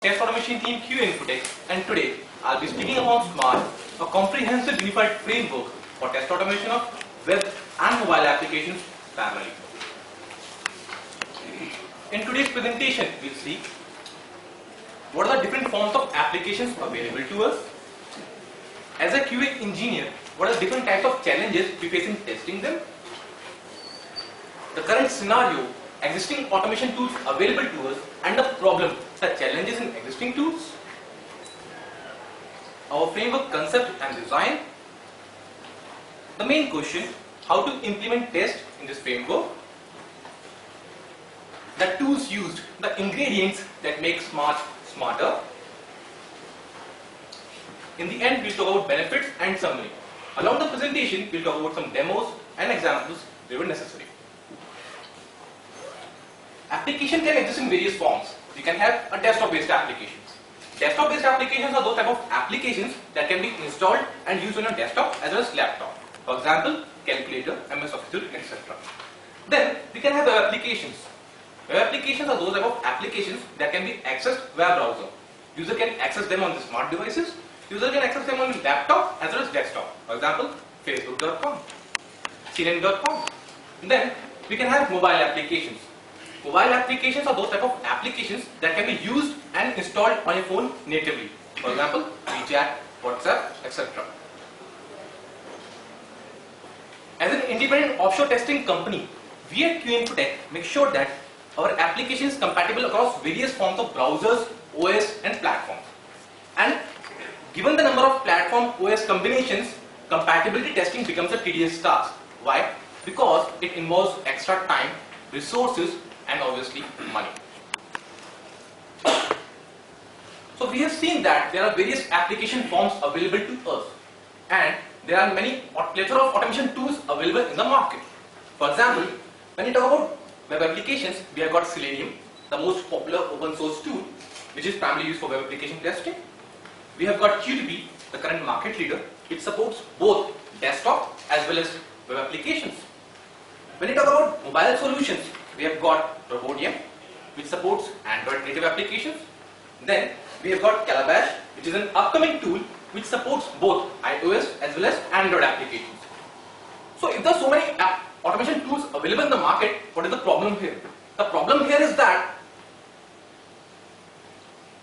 Test Automation Team QA Infotech, and today I'll be speaking about Smart, a comprehensive unified framework for test automation of web and mobile applications primarily. In today's presentation, we'll see what are the different forms of applications available to us. As a QA engineer, what are the different types of challenges we face in testing them? The current scenario, existing automation tools available to us, and the problem, the challenges in existing tools. Our framework concept and design. The main question, how to implement test in this framework. The tools used, the ingredients that make Smart smarter. In the end, we'll talk about benefits and summary. Along the presentation, we'll talk about some demos and examples wherever necessary. Application can exist in various forms. You can have a desktop-based applications. Desktop-based applications are those type of applications that can be installed and used on your desktop as well as laptop. For example, calculator, MS Office, etc. Then we can have web applications. Web applications are those type of applications that can be accessed via browser. User can access them on the smart devices. User can access them on the laptop as well as desktop. For example, Facebook.com, CNN.com. Then we can have mobile applications. Mobile applications are those type of applications that can be used and installed on your phone natively. For example, WeChat, WhatsApp, etc. As an independent offshore testing company, we at QA Infotech make sure that our application is compatible across various forms of browsers, OS and platforms. And given the number of platform OS combinations, compatibility testing becomes a tedious task. Why? Because it involves extra time, resources and obviously money. So we have seen that there are various application forms available to us, and there are many plethora of automation tools available in the market. For example, when you talk about web applications, we have got Selenium, the most popular open source tool which is primarily used for web application testing. We have got QTP, the current market leader. It supports both desktop as well as web applications. When you talk about mobile solutions, we have got Robodium, which supports Android native applications. Then we have got Calabash, which is an upcoming tool which supports both iOS as well as Android applications. So if there are so many automation tools available in the market, what is the problem here? The problem here is that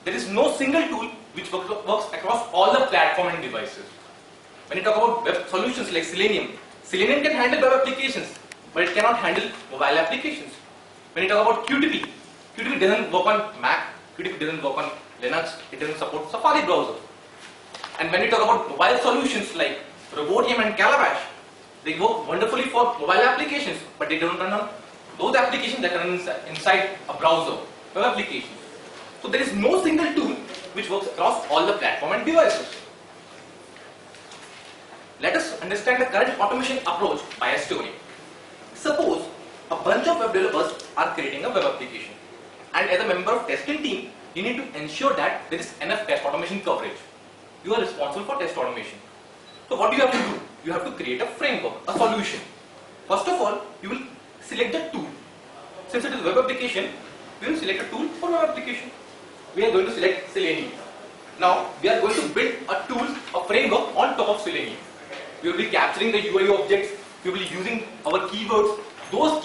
there is no single tool which works across all the platform and devices. When you talk about web solutions like Selenium, Selenium can handle web applications, but it cannot handle mobile applications. When you talk about QTP, QTP doesn't work on Mac, QTP doesn't work on Linux, it doesn't support Safari browser. And when you talk about mobile solutions like Robodium and Calabash, they work wonderfully for mobile applications, but they don't run on those applications that run inside a browser, web applications. So there is no single tool which works across all the platform and devices. Let us understand the current automation approach by a story. Suppose a bunch of web developers are creating a web application, and as a member of testing team, you need to ensure that there is enough test automation coverage. You are responsible for test automation. So what do you have to do? You have to create a framework, a solution. First of all, you will select the tool. Since it is a web application, we will select a tool for web application. We are going to select Selenium. Now, we are going to build a tool, a framework on top of Selenium. We will be capturing the UI objects. We will be using our keywords, those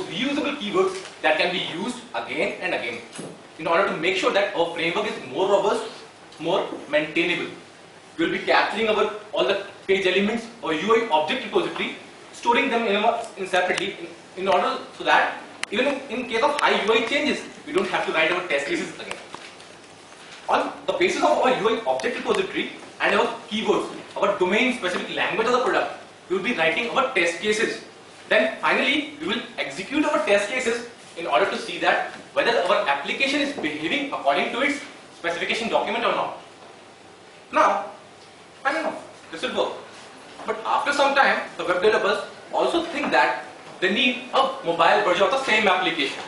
reusable keywords that can be used again and again in order to make sure that our framework is more robust, more maintainable. We will be capturing all the page elements or UI object repository, storing them in separately in order so that even in case of high UI changes, we don't have to write our test cases again. On the basis of our UI object repository and our keywords, our domain specific language of the product, we will be writing our test cases. Then finally, we will execute our test cases in order to see that whether our application is behaving according to its specification document or not. Now, I don't know, this will work. But after some time, the web developers also think that they need a mobile version of the same application.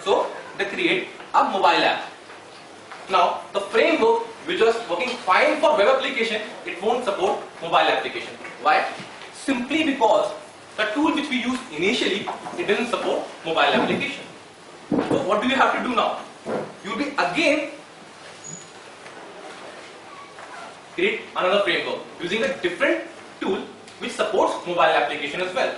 So, they create a mobile app. Now, the framework which was working fine for web application, it won't support mobile application. Why? Simply because the tool which we used initially, it doesn't support mobile application. So what do you have to do now? You will be again create another framework using a different tool which supports mobile application as well.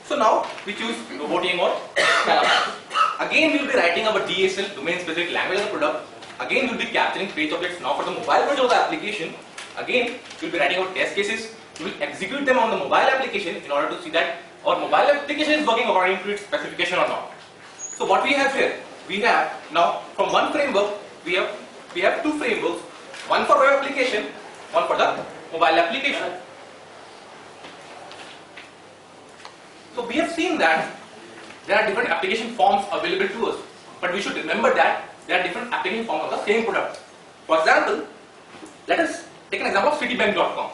So now we choose Robotium or Scala. Again we will be writing our DSL, domain specific language of the product. Again we will be capturing page objects now for the mobile version of the application. Again we will be writing our test cases. We will execute them on the mobile application in order to see that our mobile application is working according to its specification or not. So what we have here, we have now from one framework we have two frameworks, one for web application, one for the mobile application. So we have seen that there are different application forms available to us, but we should remember that there are different application forms of the same product. For example, let us take an example of Citibank.com.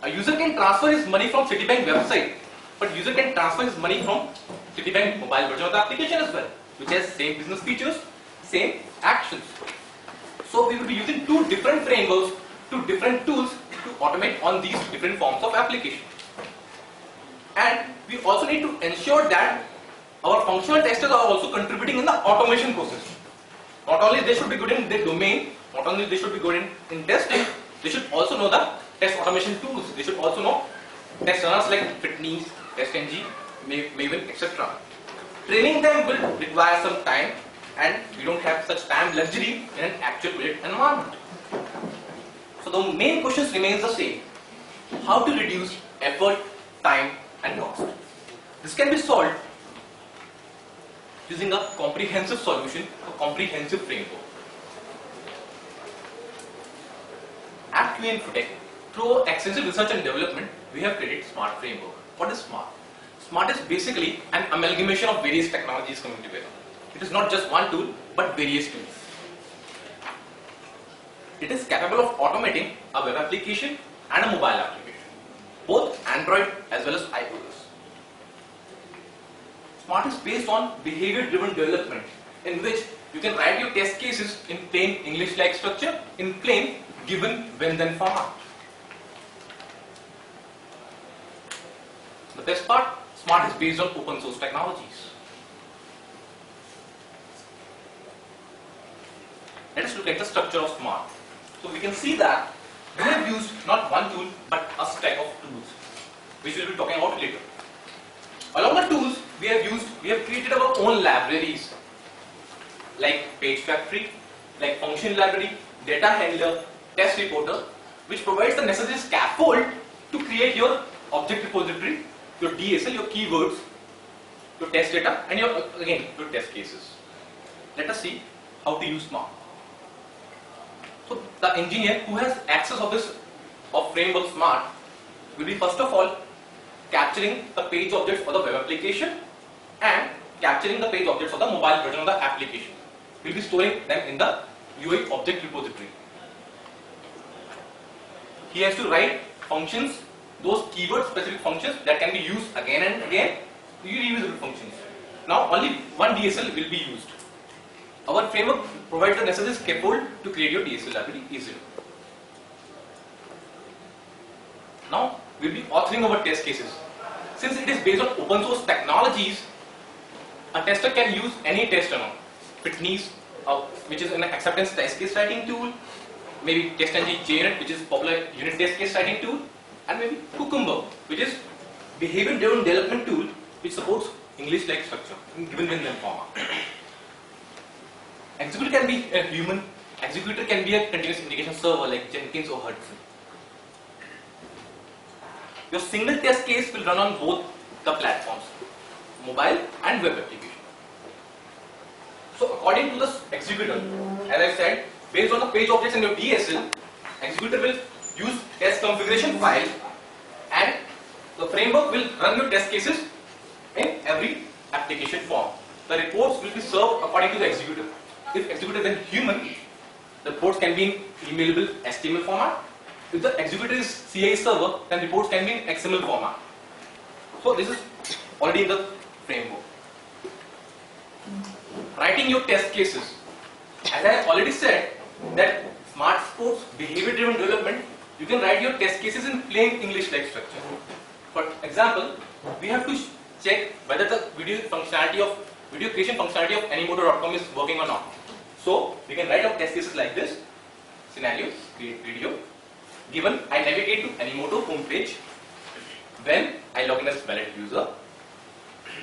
A user can transfer his money from Citibank website, but user can transfer his money from Citibank mobile version of the application as well, which has same business features, same actions. So we will be using two different frameworks, two different tools to automate on these different forms of application. And we also need to ensure that our functional testers are also contributing in the automation process. Not only they should be good in their domain, not only they should be good in testing, they should also know the test automation tools. They should also know test runners like Fitnees, TestNG, Maven, etc. Training them will require some time, and we don't have such time luxury in an actual project environment. So the main questions remains the same: how to reduce effort, time, and cost. This can be solved using a comprehensive solution, a comprehensive framework. At QA Infotech, through extensive research and development, we have created SMART framework. What is SMART? SMART is basically an amalgamation of various technologies coming together. It is not just one tool, but various tools. It is capable of automating a web application and a mobile application, both Android as well as iOS. SMART is based on behavior-driven development, in which you can write your test cases in plain English-like structure, in plain given when-then format. The best part, SMART is based on open source technologies. Let us look at the structure of SMART. So we can see that we have used not one tool but a stack of tools, which we will be talking about later. Along the tools we have created our own libraries like Page Factory, like Function Library, Data Handler, Test Reporter, which provides the necessary scaffold to create your object repository, your DSL, your keywords, your test data, and your test cases. Let us see how to use SMART. So the engineer who has access of framework SMART will be first of all capturing the page objects for the web application and capturing the page objects for the mobile version of the application. We will be storing them in the UI object repository. He has to write functions, those keyword specific functions that can be used again and again, reusable functions. Now only one DSL will be used. Our framework provides the necessary scaffold to create your DSL library easily. Now we will be authoring our test cases. Since it is based on open source technologies, a tester can use any test runner. Fitnees, which is an acceptance test case writing tool, maybe TestNG JUnit, which is popular unit test case writing tool, and maybe Cucumber, which is behavior-driven development tool, which supports English-like structure in given when-then format. Executor can be a human. Executor can be a continuous integration server like Jenkins or Hudson. Your single test case will run on both the platforms, mobile and web application. So according to the executor, as I said, based on the page objects in your DSL, executor will use test configuration file, and the framework will run your test cases in every application form. The reports will be served according to the executor. If executor is a human, the reports can be in emailable HTML format. If the executor is CI server, then reports can be in XML format. So this is already in the framework. Writing your test cases. As I already said that SMART supports behavior-driven development, you can write your test cases in plain English-like structure. For example, we have to check whether the video creation functionality of Animoto.com is working or not. So we can write our test cases like this: scenario, create video, Given, I navigate to Animoto homepage. When I log in as valid user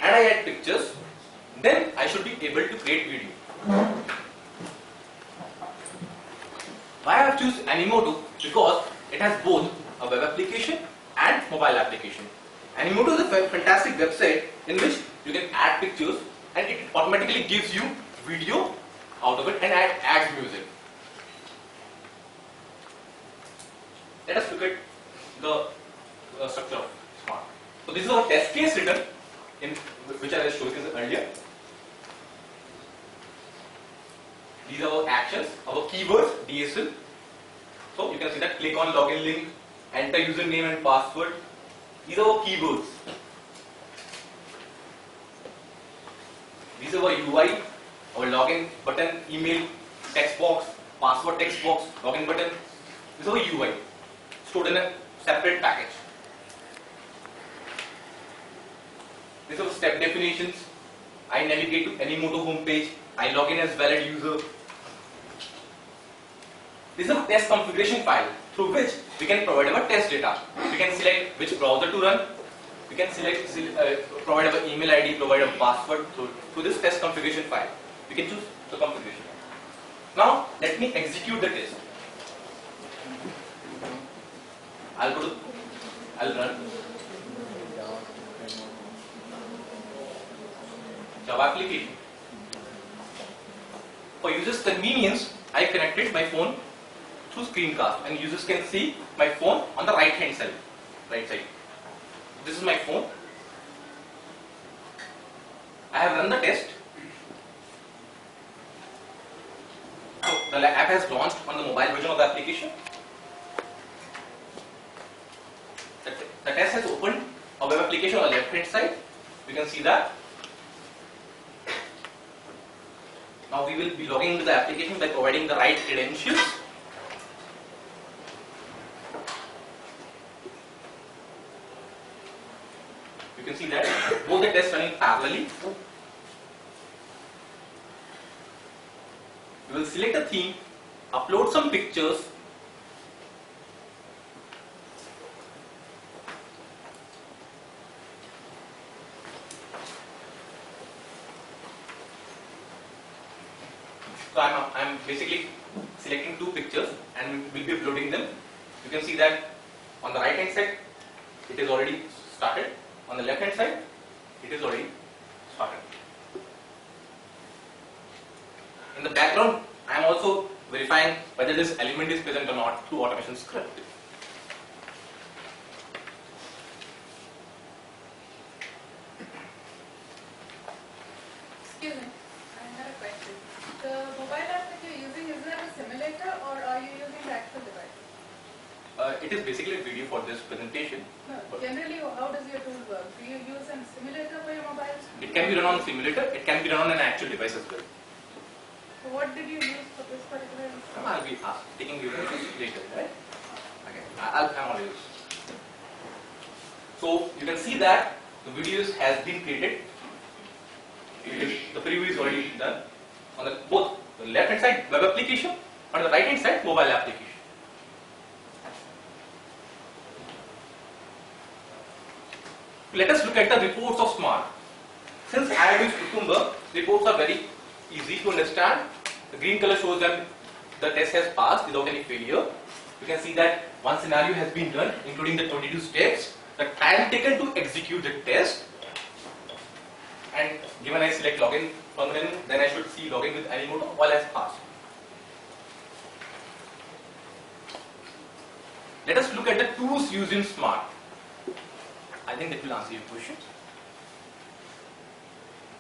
and I add pictures, then I should be able to create video. Why I have chosen Animoto? Because it has both a web application and mobile application. Animoto is a fantastic website in which you can add pictures and it automatically gives you video out of it and adds music. Let us look at the structure of Smart. So this is our test case written in which I was showing you earlier. These are our actions, our keywords, DSL. So you can see that click on login link, enter username and password. These are our keywords. These are our UI, our login button, email, text box, password text box, login button. This is our UI, stored in a separate package. These are step definitions. I navigate to Animoto homepage. I log in as valid user. This is a test configuration file through which we can provide our test data. We can select which browser to run. We can provide our email ID, provide a password through this test configuration file. We can choose the configuration. Now let me execute the test. I'll run Java application. For users' convenience, I connected my phone through screencast and users can see my phone on the right side. This is my phone. I have run the test. So the app has launched on the mobile version of the application. The test has opened a web application on the left hand side. You can see that. Now we will be logging into the application by providing the right credentials. You can see that both the tests running parallelly. We will select a theme, upload some pictures, so I'm basically selecting two pictures and will be uploading them. You can see that on the right hand side it is already started. On the left hand side, it is already started. In the background, I am also verifying whether this element is present or not through automation script. Excuse me, I had a question. The mobile app that you're using, is that a simulator or are you using the actual device? It is basically a video for this presentation. No, generally, how does your tool work? Do you use a simulator for your mobile? It can be run on a simulator, it can be run on an actual device as well. So what did you use for this particular instance? I'll be taking you later, right? Okay, I'm all yours. So you can see that the videos has been created. The preview is already done on both the left hand side web application and the right hand side mobile application. Let us look at the reports of Smart. Since I have used Cucumber, reports are very easy to understand. The green color shows that the test has passed without any failure. You can see that one scenario has been done, including the 22 steps, the time taken to execute the test, and given I select login permanent, then I should see login with Animoto, all has passed. Let us look at the tools used in Smart. I think that will answer your questions.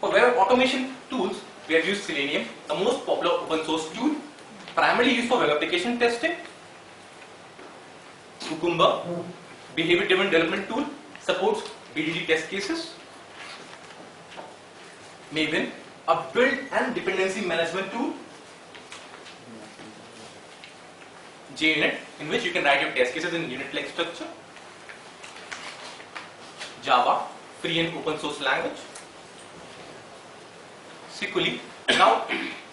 For web automation tools, we have used Selenium, the most popular open source tool, primarily used for web application testing. Cucumber, behavior-driven development tool, supports BDD test cases. Maven, a build and dependency management tool. JUnit, in which you can write your test cases in unit-like structure. Java, free and open source language. Sequely. Now,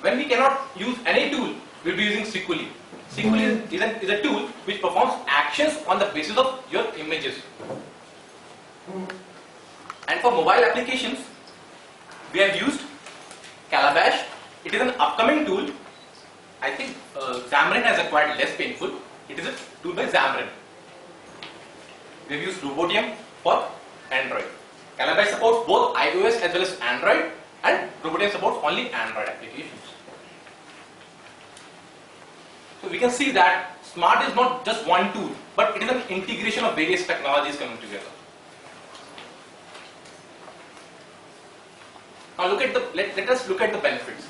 when we cannot use any tool, we'll be using Sequely. SQL is a tool which performs actions on the basis of your images. And for mobile applications, we have used Calabash. It is an upcoming tool. I think Xamarin has acquired less painful. It is a tool by Xamarin. We have used Robotium for Android. Calabash supports both iOS as well as Android, and Robotium supports only Android applications. So we can see that Smart is not just one tool, but it is an integration of various technologies coming together. Now let us look at the benefits.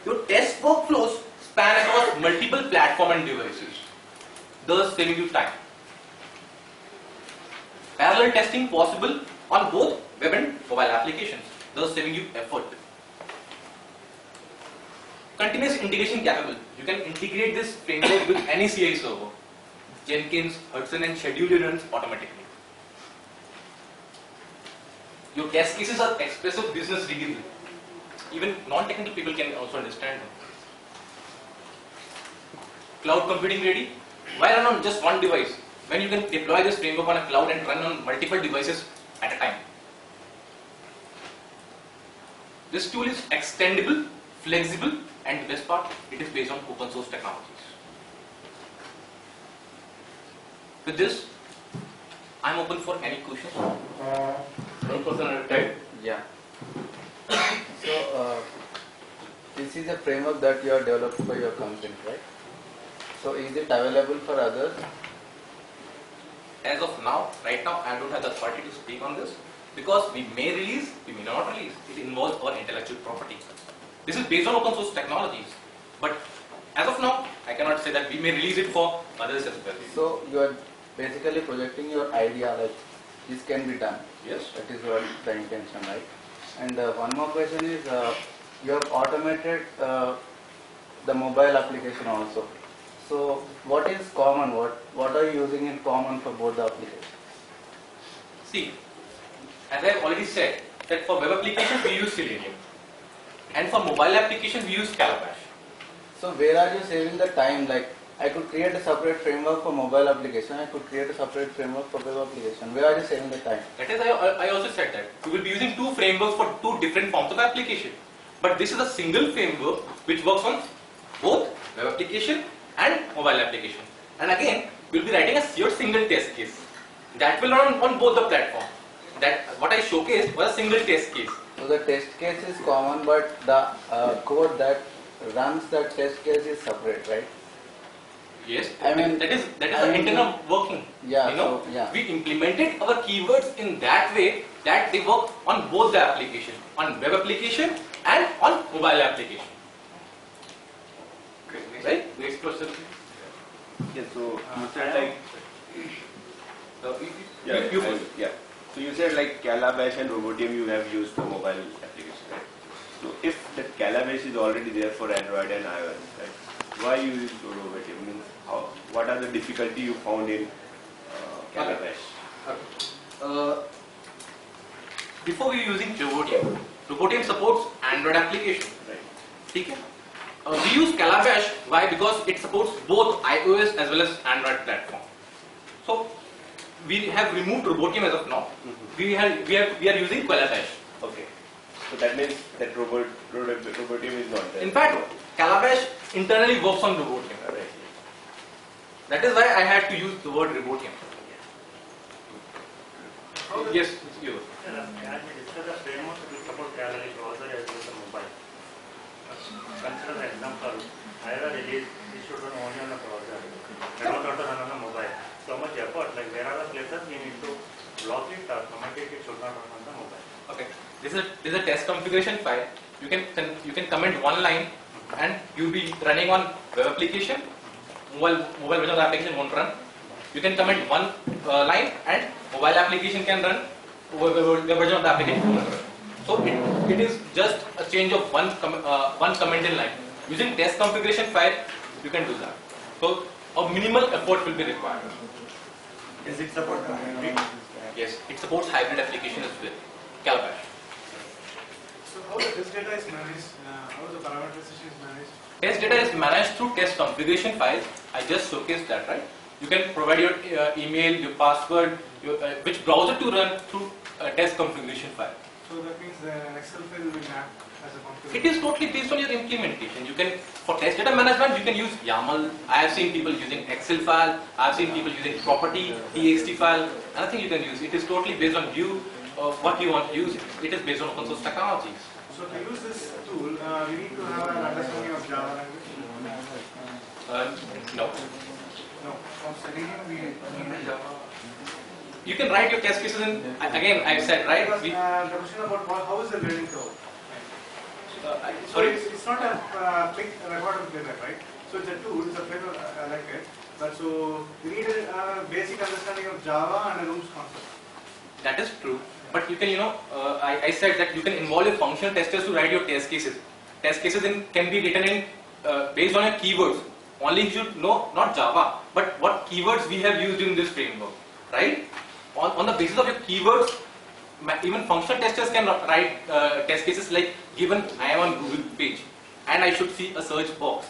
Your test workflows span across multiple platforms and devices, thus saving you time. Parallel testing possible on both web and mobile applications, thus saving you effort. Continuous integration capable. You can integrate this framework with any CI server. Jenkins, Hudson, and schedule runs automatically. Your test cases are expressive, business readable. Even non-technical people can also understand them. Cloud computing ready. Why run on just one device when you can deploy this framework on a cloud and run on multiple devices at a time? This tool is extendable, flexible, and the best part, it is based on open source technologies. With this, I am open for any questions. One person at a time. Yeah. So, this is a framework that you are developed for your company, right? So, is it available for others? As of now, right now, I don't have the authority to speak on this because we may release, we may not release. It involves our intellectual property. This is based on open source technologies, but as of now, I cannot say that we may release it for others as well. So, you are basically projecting your idea like this can be done. Yes. That is what the intention, right? And one more question is, you have automated the mobile application also. So, what is common? What are you using in common for both the applications? See, as I have already said, that for web applications we use Selenium, and for mobile applications we use Calabash. So, where are you saving the time? Like, I could create a separate framework for mobile application. I could create a separate framework for web application. Where are you saving the time? That is, I also said that we will be using two frameworks for two different forms of application. But this is a single framework which works on both web application and mobile application. And again, we will be writing a your single test case that will run on both the platforms. That what I showcased was a single test case. So the test case is common, but the code that runs the test case is separate, right? Yes, I mean, that is the intent of working. Yeah, you know, so, yeah. We implemented our keywords in that way that they work on both the application, on web application and on mobile application. Right? Next question. Yeah, so you said like You yeah. So you said like Calabash and Robotium you have used for mobile application, right? So if the Calabash is already there for Android and iOS, right? Why you use Robotium? Means what are the difficulty you found in Calabash? Before we using Robotium, Robotium supports Android application. Right. Okay? We use Calabash. Why? Because it supports both iOS as well as Android platform. So we have removed Robotium as of now. We are using Calabash. Okay. So that means that Robotium is not there. In fact, Calabash internally works on Robotium. Right. That is why I had to use the word Robotium. Yes, it's you. Can we discuss the framework to support Calabash browser as well as the mobile? Consider the example, either it should run only on the browser, not run on the mobile. So much effort, like where are the places we need to block it or communicate it should not run on the mobile. Okay. This is a test configuration file. You can comment one line, and you'll be running on web application. Mobile version of the application won't run. You can comment one line, and mobile application can run. Web version of the application won't run. So it is just a change of one comment in line. Using test configuration file, you can do that. So a minimal effort will be required. Is it support hybrid? Yes, it supports hybrid application as well. Calabash. So how how the test data is managed, how the parameterization is managed. Test data is managed through test configuration files. I just showcased that, right? You can provide your email, your password, which browser to run through a test configuration file. So that means the Excel file will be mapped as a configuration. It is totally based on your implementation. You can, for test data management, you can use YAML. I have seen people using Excel file. I have seen people using property, TXT file. Anything you can use. It is totally based on you, what you want to use. It is based on open source technologies. So to use this tool, we need to have an understanding of Java language. No. No, from studying we need Java. You can write your test cases in, again, I said, right? Because, the question about how is the learning curve? So Sorry. it's not a quick record of data, right? So it's a tool, it's a framework like it. But so we need a basic understanding of Java and a rooms concept. That is true. But you can, I said that you can involve your functional testers to write your test cases. Test cases can be written in based on your keywords. Only you should know not Java, but what keywords we have used in this framework, right? On the basis of your keywords, even functional testers can write test cases like, given I am on Google page and I should see a search box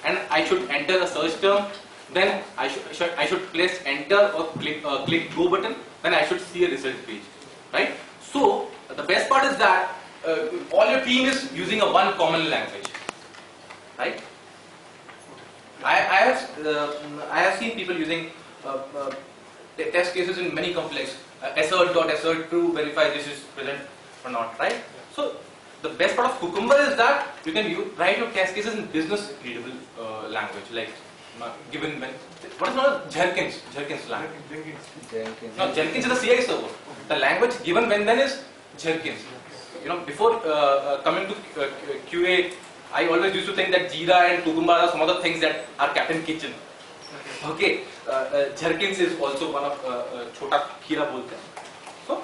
and I should enter a search term, then I should place enter or click go button, then I should see a result page, right? So the best part is that all your team is using a one common language, right? I have seen people using test cases in many complex assert true, verify this is present or not, right? So the best part of Cucumber is that you can write your test cases in business readable language, like given when what is known as Jenkins language. Jenkins. No, Jenkins is a CI server. The language given when then is Jenkins. Before coming to QA, I always used to think that Jira and Cucumber are some of the things that are kept in kitchen. Okay, Jenkins is also one of Chota Kira bolte hain. So,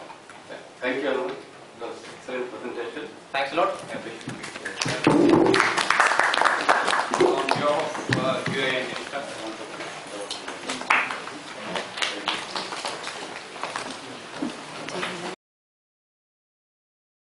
Thank you, Arun. That was excellent presentation. thanks a lot. I appreciate it.